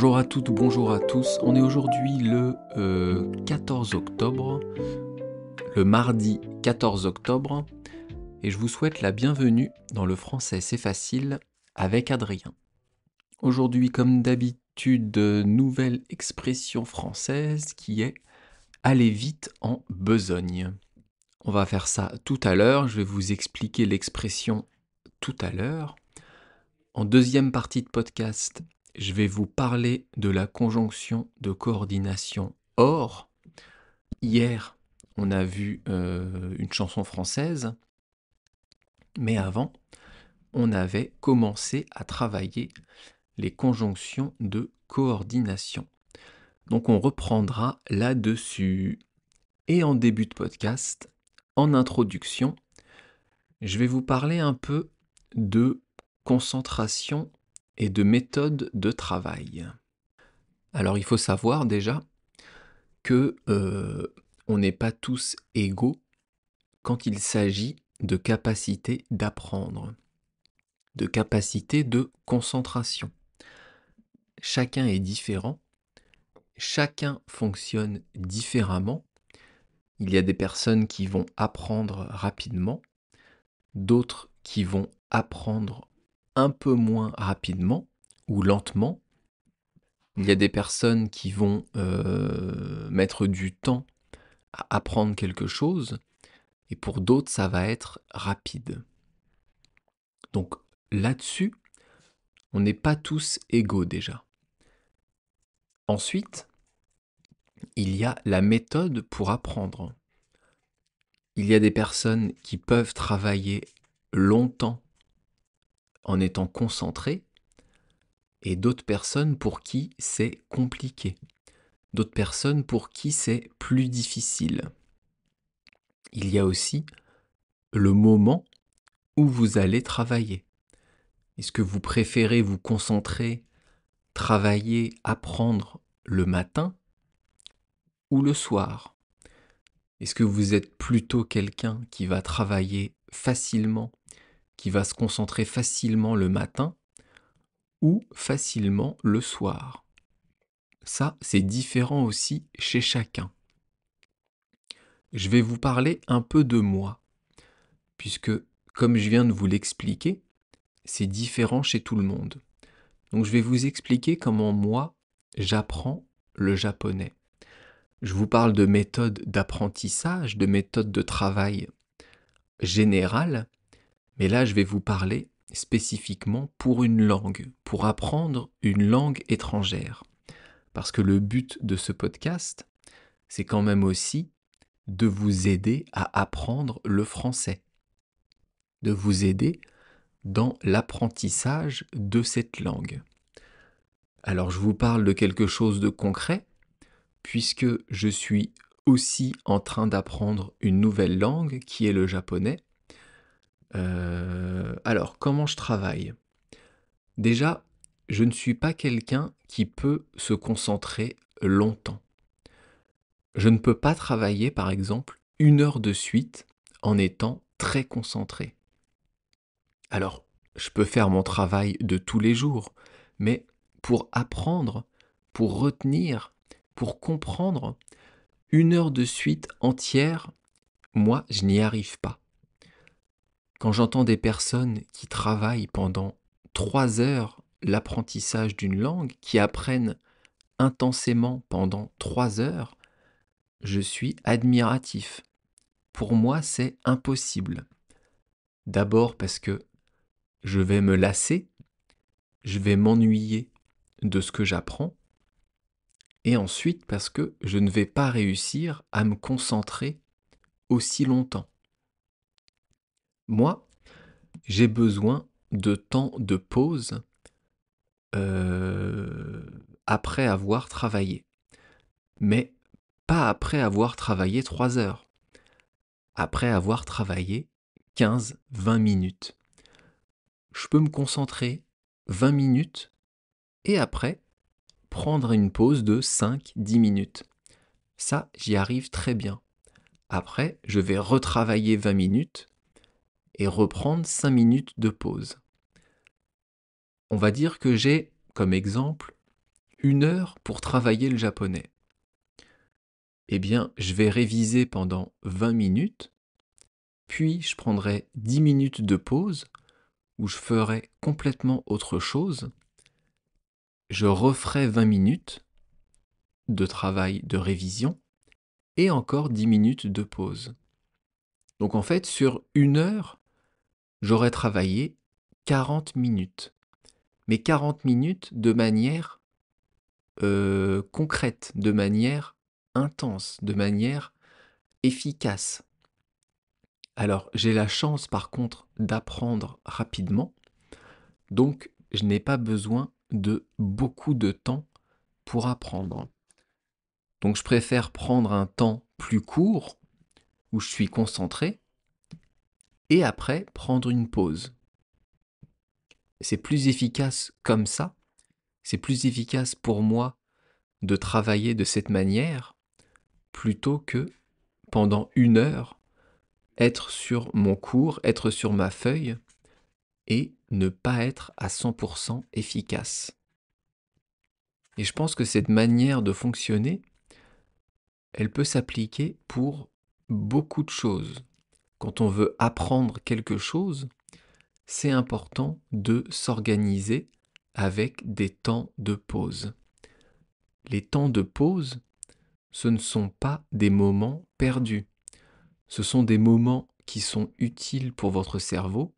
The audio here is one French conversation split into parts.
Bonjour à toutes, bonjour à tous. On est aujourd'hui le 14 octobre, le mardi 14 octobre, et je vous souhaite la bienvenue dans le français c'est facile avec Adrien. Aujourd'hui, comme d'habitude, nouvelle expression française qui est aller vite en besogne. On va faire ça tout à l'heure, je vais vous expliquer l'expression tout à l'heure. En deuxième partie de podcast, je vais vous parler de la conjonction de coordination OR. Hier, on a vu une chanson française, mais avant, on avait commencé à travailler les conjonctions de coordination. Donc on reprendra là-dessus. Et en début de podcast, en introduction, je vais vous parler un peu de concentration et de méthode de travail. Alors il faut savoir déjà que on n'est pas tous égaux quand il s'agit de capacité d'apprendre, de capacité de concentration. Chacun est différent, chacun fonctionne différemment. Il y a des personnes qui vont apprendre rapidement, d'autres qui vont apprendre un peu moins rapidement ou lentement. Il y a des personnes qui vont mettre du temps à apprendre quelque chose, et pour d'autres, ça va être rapide. Donc là-dessus, on n'est pas tous égaux déjà. Ensuite, il y a la méthode pour apprendre. Il y a des personnes qui peuvent travailler longtemps en étant concentrées, et d'autres personnes pour qui c'est compliqué. D'autres personnes pour qui c'est plus difficile. Il y a aussi le moment où vous allez travailler. Est-ce que vous préférez vous concentrer, travailler, apprendre le matin ou le soir? Est-ce que vous êtes plutôt quelqu'un qui va travailler facilement, qui va se concentrer facilement le matin ou facilement le soir? Ça, c'est différent aussi chez chacun. Je vais vous parler un peu de moi, puisque, comme je viens de vous l'expliquer, c'est différent chez tout le monde. Donc je vais vous expliquer comment moi, j'apprends le japonais. Je vous parle de méthodes d'apprentissage, de méthodes de travail générales, mais là je vais vous parler spécifiquement pour une langue, pour apprendre une langue étrangère. Parce que le but de ce podcast, c'est quand même aussi de vous aider à apprendre le français, de vous aider dans l'apprentissage de cette langue. Alors je vous parle de quelque chose de concret, puisque je suis aussi en train d'apprendre une nouvelle langue qui est le japonais. Alors, comment je travaille? Déjà, je ne suis pas quelqu'un qui peut se concentrer longtemps. Je ne peux pas travailler, par exemple, 1 heure de suite en étant très concentré. Alors, je peux faire mon travail de tous les jours, mais pour apprendre, pour retenir, pour comprendre, 1 heure de suite entière, moi, je n'y arrive pas. Quand j'entends des personnes qui travaillent pendant 3 heures l'apprentissage d'une langue, qui apprennent intensément pendant 3 heures, je suis admiratif. Pour moi, c'est impossible. D'abord parce que je vais me lasser, je vais m'ennuyer de ce que j'apprends, et ensuite parce que je ne vais pas réussir à me concentrer aussi longtemps. Moi, j'ai besoin de temps de pause après avoir travaillé. Mais pas après avoir travaillé 3 heures. Après avoir travaillé 15-20 minutes. Je peux me concentrer 20 minutes et après prendre une pause de 5-10 minutes. Ça, j'y arrive très bien. Après, je vais retravailler 20 minutes et reprendre 5 minutes de pause. On va dire que j'ai, comme exemple, 1 heure pour travailler le japonais. Eh bien, je vais réviser pendant 20 minutes, puis je prendrai 10 minutes de pause où je ferai complètement autre chose. Je referai 20 minutes de travail de révision et encore 10 minutes de pause. Donc en fait, sur 1 heure, j'aurais travaillé 40 minutes. Mais 40 minutes de manière concrète, de manière intense, de manière efficace. Alors, j'ai la chance par contre d'apprendre rapidement, donc je n'ai pas besoin de beaucoup de temps pour apprendre. Donc je préfère prendre un temps plus court où je suis concentré et après prendre une pause. C'est plus efficace comme ça, c'est plus efficace pour moi de travailler de cette manière plutôt que pendant 1 heure être sur mon cours, être sur ma feuille et ne pas être à 100% efficace. Et je pense que cette manière de fonctionner, elle peut s'appliquer pour beaucoup de choses. Quand on veut apprendre quelque chose, c'est important de s'organiser avec des temps de pause. Les temps de pause, ce ne sont pas des moments perdus. Ce sont des moments qui sont utiles pour votre cerveau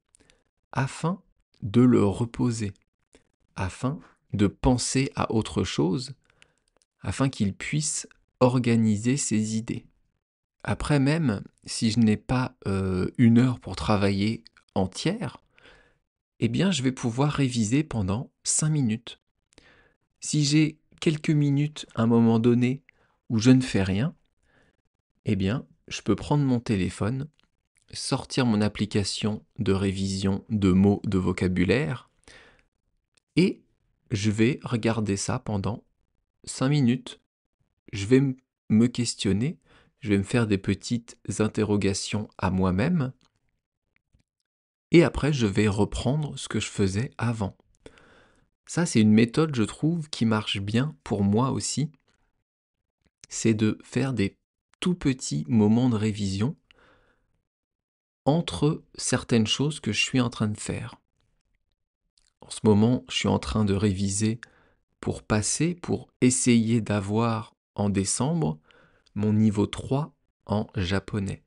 afin de le reposer, afin de penser à autre chose, afin qu'il puisse organiser ses idées. Après même, si je n'ai pas 1 heure pour travailler entière, eh bien je vais pouvoir réviser pendant 5 minutes. Si j'ai quelques minutes à un moment donné où je ne fais rien, eh bien je peux prendre mon téléphone, sortir mon application de révision de mots de vocabulaire et je vais regarder ça pendant 5 minutes. Je vais me questionner, je vais me faire des petites interrogations à moi-même et après je vais reprendre ce que je faisais avant. Ça, c'est une méthode, je trouve, qui marche bien pour moi aussi. C'est de faire des tout petits moments de révision entre certaines choses que je suis en train de faire. En ce moment, je suis en train de réviser pour essayer d'avoir en décembre mon niveau 3 en japonais.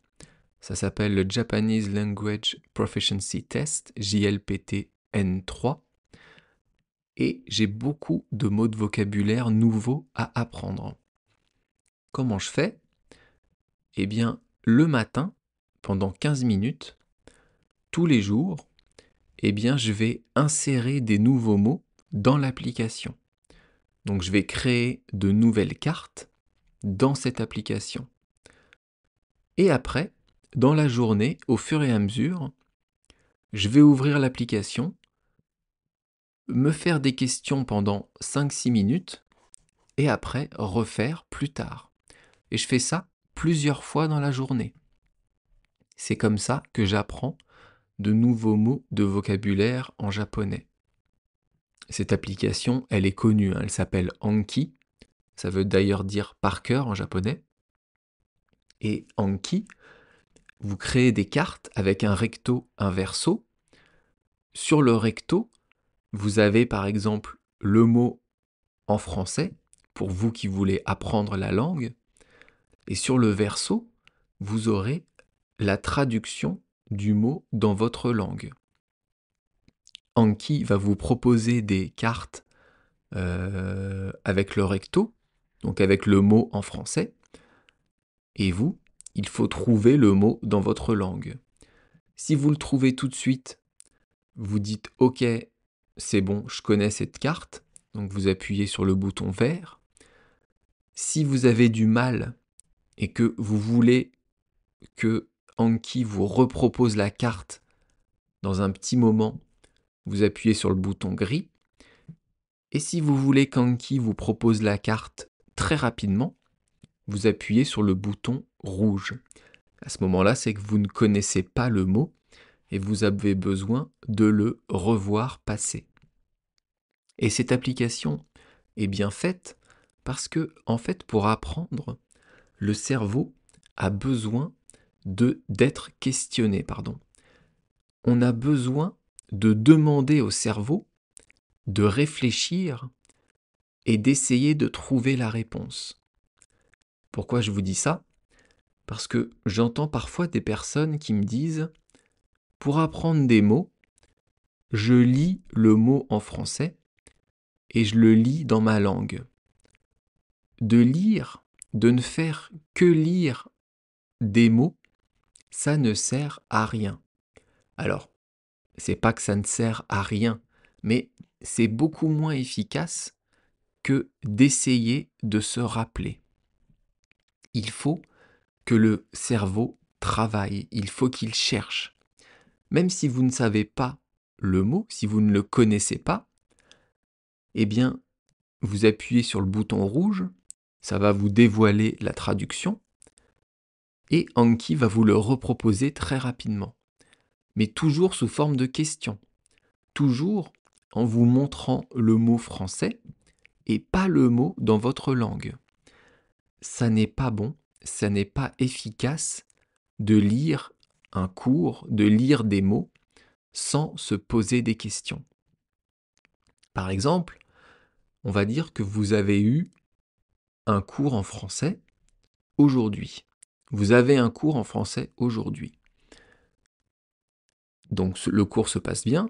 Ça s'appelle le Japanese Language Proficiency Test, JLPT-N3. Et j'ai beaucoup de mots de vocabulaire nouveaux à apprendre. Comment je fais? Eh bien, le matin, pendant 15 minutes, tous les jours, eh bien, je vais insérer des nouveaux mots dans l'application. Donc, je vais créer de nouvelles cartes dans cette application. Et après, dans la journée, au fur et à mesure, je vais ouvrir l'application, me faire des questions pendant 5-6 minutes et après refaire plus tard. Et je fais ça plusieurs fois dans la journée. C'est comme ça que j'apprends de nouveaux mots de vocabulaire en japonais. Cette application, elle est connue, elle s'appelle Anki. Ça veut d'ailleurs dire par cœur en japonais. Et Anki, vous créez des cartes avec un recto, un verso. Sur le recto, vous avez par exemple le mot en français, pour vous qui voulez apprendre la langue. Et sur le verso, vous aurez la traduction du mot dans votre langue. Anki va vous proposer des cartes avec le recto, donc avec le mot en français. Et vous, il faut trouver le mot dans votre langue. Si vous le trouvez tout de suite, vous dites « Ok, c'est bon, je connais cette carte ». Donc vous appuyez sur le bouton vert. Si vous avez du mal et que vous voulez que Anki vous repropose la carte dans un petit moment, vous appuyez sur le bouton gris. Et si vous voulez qu'Anki vous propose la carte très rapidement, vous appuyez sur le bouton rouge. À ce moment-là, c'est que vous ne connaissez pas le mot et vous avez besoin de le revoir passer. Et cette application, est bien faite parce que, en fait, pour apprendre, le cerveau a besoin d'être questionné, pardon. On a besoin de demander au cerveau de réfléchir et d'essayer de trouver la réponse. Pourquoi je vous dis ça? Parce que j'entends parfois des personnes qui me disent « Pour apprendre des mots, je lis le mot en français et je le lis dans ma langue. » De lire, de ne faire que lire des mots, ça ne sert à rien. Alors, c'est pas que ça ne sert à rien, mais c'est beaucoup moins efficace que d'essayer de se rappeler. Il faut que le cerveau travaille, il faut qu'il cherche. Même si vous ne savez pas le mot, si vous ne le connaissez pas, eh bien, vous appuyez sur le bouton rouge, ça va vous dévoiler la traduction, et Anki va vous le reproposer très rapidement. Mais toujours sous forme de question. Toujours en vous montrant le mot français et pas le mot dans votre langue. Ça n'est pas bon, ça n'est pas efficace de lire un cours, de lire des mots sans se poser des questions. Par exemple, on va dire que vous avez eu un cours en français aujourd'hui. Vous avez un cours en français aujourd'hui. Donc le cours se passe bien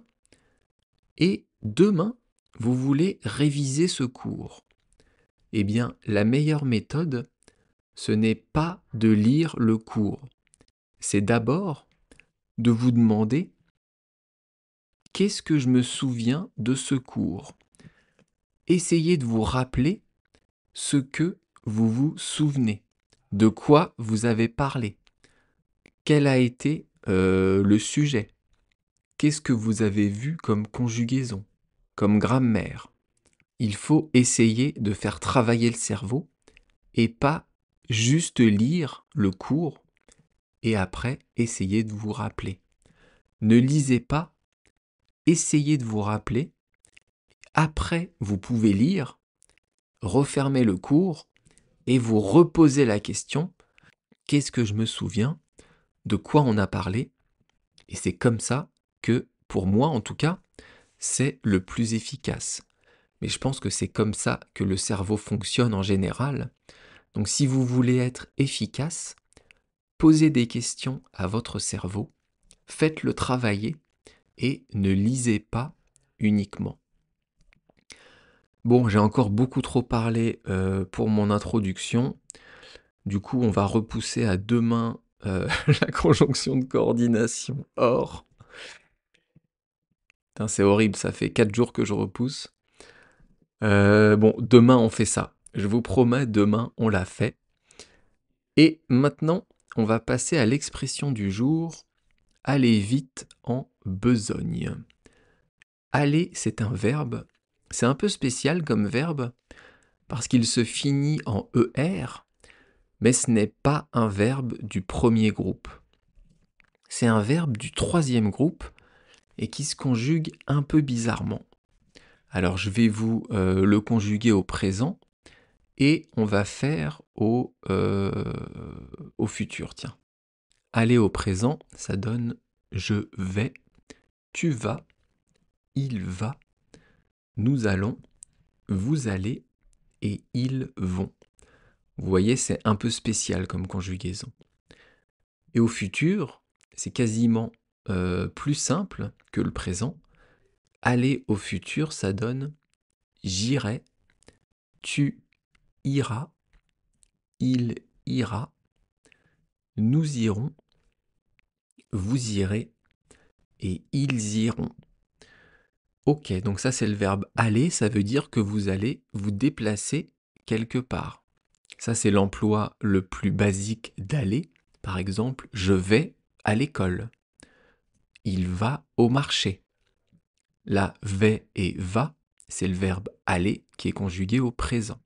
et demain, vous voulez réviser ce cours. Eh bien, la meilleure méthode, ce n'est pas de lire le cours. C'est d'abord de vous demander qu'est-ce que je me souviens de ce cours. Essayez de vous rappeler ce que vous vous souvenez, de quoi vous avez parlé, quel a été le sujet, qu'est-ce que vous avez vu comme conjugaison, comme grammaire. Il faut essayer de faire travailler le cerveau et pas juste lire le cours et après essayer de vous rappeler. Ne lisez pas, essayez de vous rappeler. Après, vous pouvez lire, refermer le cours et vous reposer la question « Qu'est-ce que je me souviens? De quoi on a parlé ?» Et c'est comme ça que, pour moi en tout cas, c'est le plus efficace. Mais je pense que c'est comme ça que le cerveau fonctionne en général. Donc si vous voulez être efficace, posez des questions à votre cerveau, faites-le travailler et ne lisez pas uniquement. Bon, j'ai encore beaucoup trop parlé pour mon introduction. Du coup, on va repousser à demain la conjonction de coordination or. Putain, c'est horrible, ça fait 4 jours que je repousse. Bon, demain on fait ça. Je vous promets, demain on l'a fait. Et maintenant, on va passer à l'expression du jour. Aller vite en besogne. Aller, c'est un verbe. C'est un peu spécial comme verbe parce qu'il se finit en ER, mais ce n'est pas un verbe du premier groupe. C'est un verbe du troisième groupe et qui se conjugue un peu bizarrement. Alors je vais vous le conjuguer au présent et on va faire au futur. Tiens. Aller au présent, ça donne je vais, tu vas, il va, nous allons, vous allez et ils vont. Vous voyez, c'est un peu spécial comme conjugaison. Et au futur, c'est quasiment plus simple que le présent. Aller au futur, ça donne j'irai, tu iras, il ira, nous irons, vous irez et ils iront. Ok, donc ça c'est le verbe aller, ça veut dire que vous allez vous déplacer quelque part. Ça c'est l'emploi le plus basique d'aller. Par exemple, je vais à l'école. Il va au marché. La vais et va, c'est le verbe aller qui est conjugué au présent.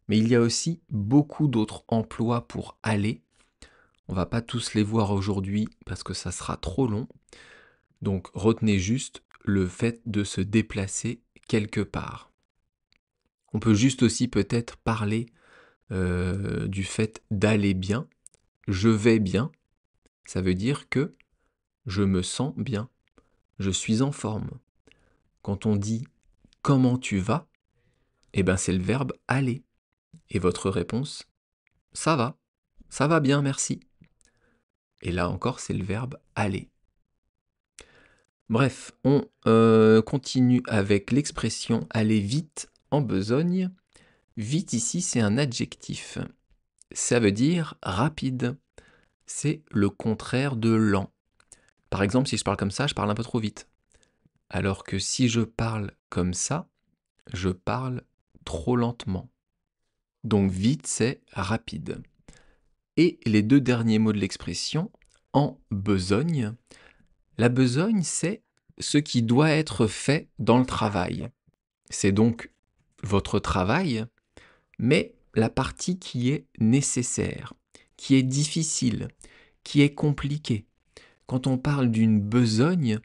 Mais il y a aussi beaucoup d'autres emplois pour aller. On ne va pas tous les voir aujourd'hui parce que ça sera trop long. Donc retenez juste le fait de se déplacer quelque part. On peut juste aussi peut-être parler du fait d'aller bien. Je vais bien, ça veut dire que je me sens bien, je suis en forme. Quand on dit comment tu vas, eh ben c'est le verbe aller. Et votre réponse, ça va bien, merci. Et là encore, c'est le verbe aller. Bref, on continue avec l'expression aller vite en besogne. Vite ici, c'est un adjectif. Ça veut dire rapide. C'est le contraire de lent. Par exemple, si je parle comme ça, je parle un peu trop vite. Alors que si je parle comme ça, je parle trop lentement. Donc vite, c'est rapide. Et les deux derniers mots de l'expression, en besogne. La besogne, c'est ce qui doit être fait dans le travail. C'est donc votre travail, mais la partie qui est nécessaire, qui est difficile, qui est compliquée. Quand on parle d'une besogne,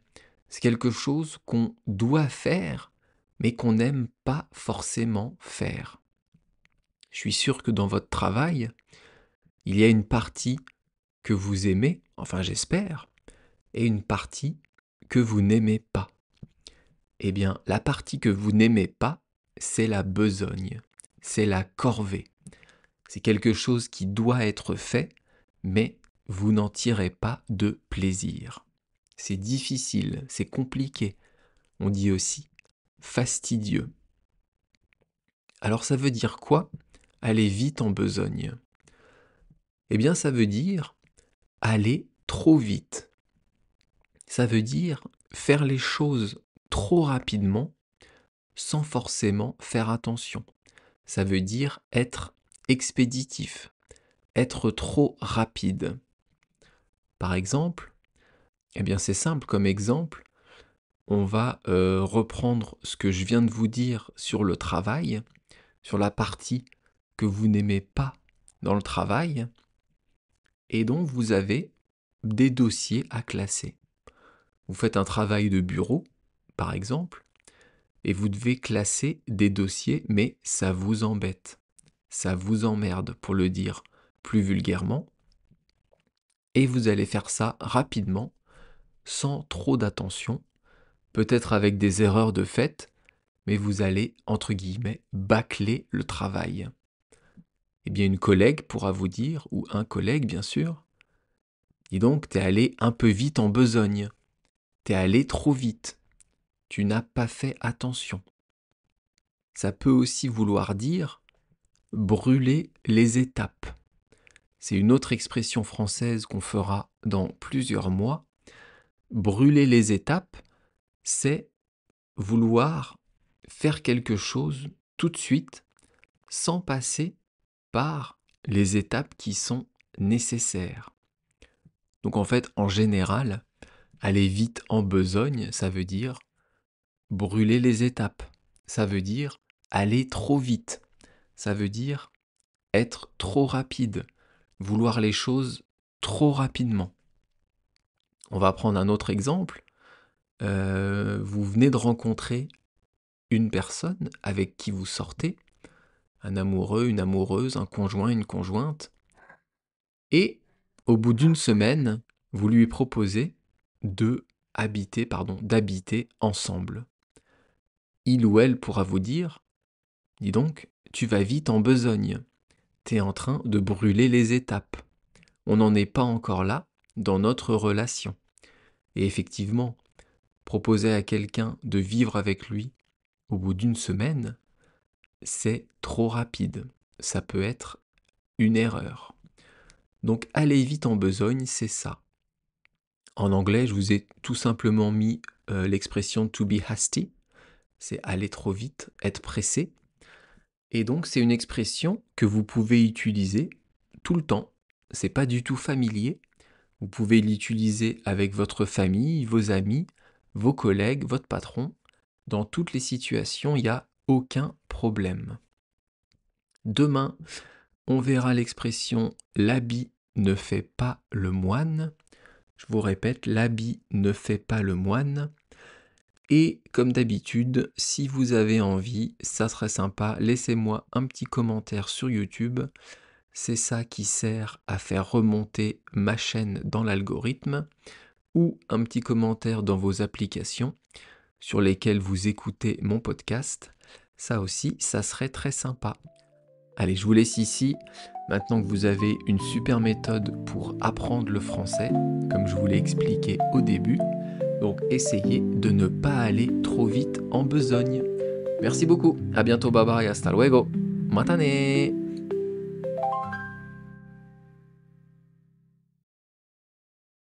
c'est quelque chose qu'on doit faire, mais qu'on n'aime pas forcément faire. Je suis sûr que dans votre travail, il y a une partie que vous aimez, enfin j'espère, et une partie que vous n'aimez pas. Eh bien, la partie que vous n'aimez pas, c'est la besogne, c'est la corvée. C'est quelque chose qui doit être fait, mais vous n'en tirez pas de plaisir. C'est difficile, c'est compliqué. On dit aussi fastidieux. Alors ça veut dire quoi, aller vite en besogne? Eh bien ça veut dire aller trop vite. Ça veut dire faire les choses trop rapidement sans forcément faire attention. Ça veut dire être expéditif, être trop rapide. Par exemple, eh bien c'est simple comme exemple, on va reprendre ce que je viens de vous dire sur le travail, sur la partie que vous n'aimez pas dans le travail, et donc vous avez des dossiers à classer. Vous faites un travail de bureau, par exemple, et vous devez classer des dossiers, mais ça vous embête, ça vous emmerde, pour le dire plus vulgairement, et vous allez faire ça rapidement, sans trop d'attention, peut-être avec des erreurs de fait, mais vous allez, entre guillemets, bâcler le travail. Eh bien, une collègue pourra vous dire, ou un collègue bien sûr, dis donc, t'es allé un peu vite en besogne, t'es allé trop vite, tu n'as pas fait attention. Ça peut aussi vouloir dire brûler les étapes. C'est une autre expression française qu'on fera dans plusieurs mois. Brûler les étapes, c'est vouloir faire quelque chose tout de suite sans passer par les étapes qui sont nécessaires. Donc en fait, en général, aller vite en besogne, ça veut dire brûler les étapes. Ça veut dire aller trop vite. Ça veut dire être trop rapide, vouloir les choses trop rapidement. On va prendre un autre exemple. Vous venez de rencontrer une personne avec qui vous sortez, un amoureux, une amoureuse, un conjoint, une conjointe, et au bout d'une semaine, vous lui proposez d'habiter ensemble. Il ou elle pourra vous dire, dis donc, tu vas vite en besogne, t'es en train de brûler les étapes. On n'en est pas encore là dans notre relation. Et effectivement, proposer à quelqu'un de vivre avec lui au bout d'une semaine, c'est trop rapide. Ça peut être une erreur. Donc aller vite en besogne, c'est ça. En anglais, je vous ai tout simplement mis l'expression to be hasty, c'est aller trop vite, être pressé. Et donc c'est une expression que vous pouvez utiliser tout le temps. C'est pas du tout familier. Vous pouvez l'utiliser avec votre famille, vos amis, vos collègues, votre patron. Dans toutes les situations, il n'y a aucun problème. Demain, on verra l'expression l'habit ne fait pas le moine. Je vous répète, l'habit ne fait pas le moine. Et comme d'habitude, si vous avez envie, ça serait sympa, laissez-moi un petit commentaire sur YouTube. C'est ça qui sert à faire remonter ma chaîne dans l'algorithme, ou un petit commentaire dans vos applications sur lesquelles vous écoutez mon podcast. Ça aussi, ça serait très sympa. Allez, je vous laisse ici. Maintenant que vous avez une super méthode pour apprendre le français, comme je vous l'ai expliqué au début, donc essayez de ne pas aller trop vite en besogne. Merci beaucoup, à bientôt, bye bye, hasta luego, matane.